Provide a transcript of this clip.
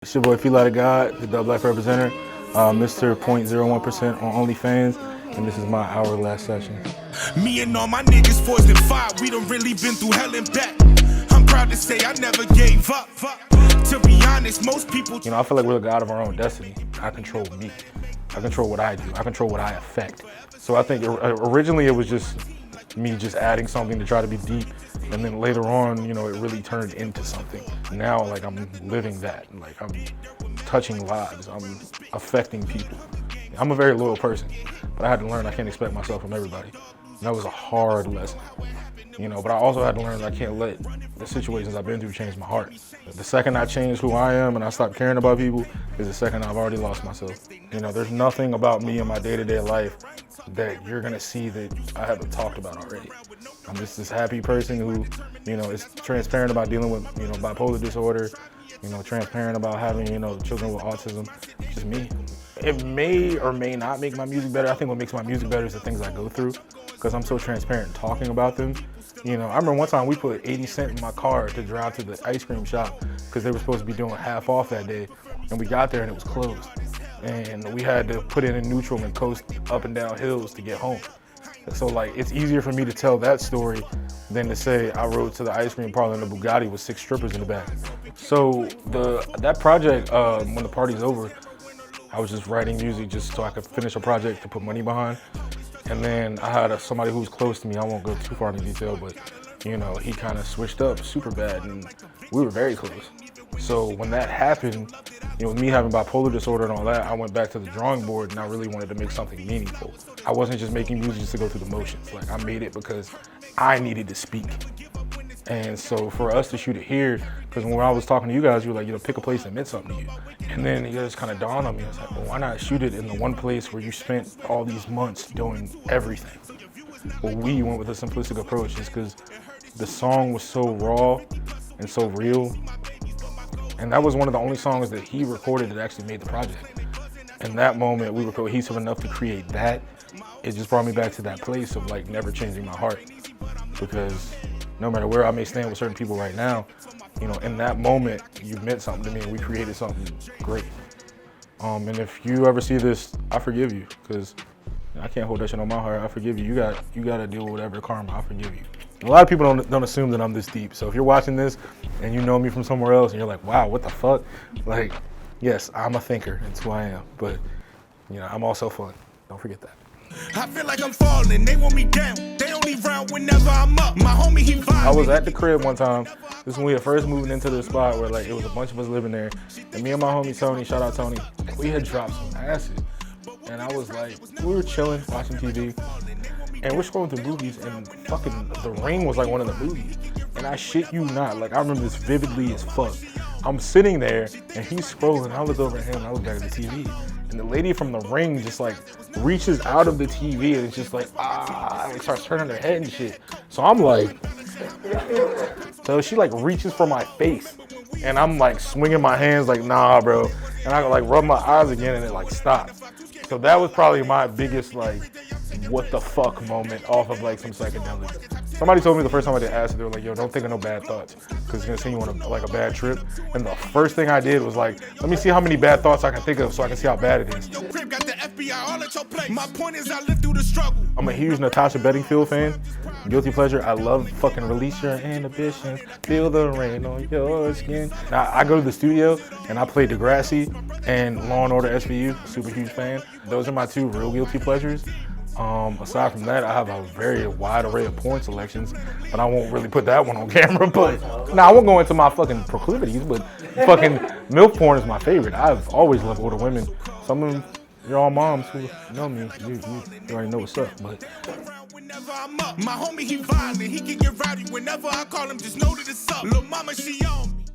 It's your boy Fila the God, the Dub Life representative, Mr. 0.01% on OnlyFans, and this is my Hourglass session. Me and all my niggas forced and fight, we done really been through hell and back. I'm proud to say I never gave up. To be honest, most people... I feel like we're the god of our own destiny. I control me. I control what I do. I control what I affect. So I think originally it was just me just adding something to try to be deep, and then later on, it really turned into something. Now, like, I'm living that. Like, I'm touching lives. I'm affecting people. I'm a very loyal person, but I had to learn I can't expect myself from everybody. And that was a hard lesson, but I also had to learn that I can't let the situations I've been through change my heart. The second I change who I am and I stop caring about people is the second I've already lost myself. There's nothing about me in my day-to-day life that you're gonna see that I haven't talked about already. I'm just this happy person who, is transparent about dealing with, bipolar disorder, transparent about having, children with autism. Just me. It may or may not make my music better. I think what makes my music better is the things I go through, because I'm so transparent talking about them. I remember one time we put 80 cents in my car to drive to the ice cream shop because they were supposed to be doing half off that day, and we got there and it was closed. And we had to put it in neutral and coast up and down hills to get home. So like, it's easier for me to tell that story than to say I rode to the ice cream parlor in a Bugatti with 6 strippers in the back. So that project, when the party's over, I was just writing music just so I could finish a project to put money behind. And then I had somebody who was close to me, I won't go too far into detail, but he kind of switched up super bad and we were very close. So when that happened, with me having bipolar disorder and all that, I went back to the drawing board and I really wanted to make something meaningful. I wasn't just making music just to go through the motions. Like, I made it because I needed to speak. And so for us to shoot it here, because when I was talking to you guys, you were like, pick a place that meant something to you. And then it just kind of dawned on me. I was like, well, why not shoot it in the one place where you spent all these months doing everything? Well, we went with a simplistic approach just because the song was so raw and so real. And that was one of the only songs that he recorded that actually made the project. In that moment, we were cohesive enough to create that. It just brought me back to that place of like never changing my heart. Because no matter where I may stand with certain people right now, in that moment, you meant something to me and we created something great. And if you ever see this, I forgive you, because I can't hold that shit on my heart. I forgive you. You got to deal with whatever karma. I forgive you. A lot of people don't assume that I'm this deep. So if you're watching this and you know me from somewhere else and you're like, wow, what the fuck? Like, yes, I'm a thinker. It's who I am. But, I'm also fun. Don't forget that. I feel like I'm falling. They want me down. They only round whenever I'm up. My homie, he violent. I was at the crib one time. This is when we had first moved into the spot where like it was a bunch of us living there. And me and my homie Tony, shout out Tony, we had dropped some acid. And I was like, we were chilling, watching TV. And we're scrolling through movies, and fucking The Ring was like one of the movies. And I shit you not, like, I remember this vividly as fuck. I'm sitting there, and he's scrolling. I look over at him, and I look back at the TV. And the lady from The Ring just like reaches out of the TV, and it's just like, and like starts turning her head and shit. So I'm like, so she like reaches for my face. And I'm like swinging my hands like, nah, bro. And I like rub my eyes again, and it like stops. So that was probably my biggest like, what the fuck moment off of like some psychedelics. Somebody told me the first time I did acid, they were like, yo, don't think of no bad thoughts, because it's gonna send you on a bad trip. And the first thing I did was like, let me see how many bad thoughts I can think of so I can see how bad it is. My point is I lived through the struggle. I'm a huge Natasha Bedingfield fan. Guilty pleasure, I love fucking Release Your Inhibitions, Feel the Rain on Your Skin. Now, I go to the studio and I play Degrassi and Law and Order SVU, super huge fan. Those are my two real guilty pleasures. Aside from that, I have a very wide array of porn selections, but I won't really put that one on camera. But I won't go into my fucking proclivities, but fucking MILF porn is my favorite. I've always loved older women. Some of them, you're all moms who know me. You already know what's up, but. My homie, he violent. He can get rowdy whenever I call him. Just know that it's up. Lil' mama, she on.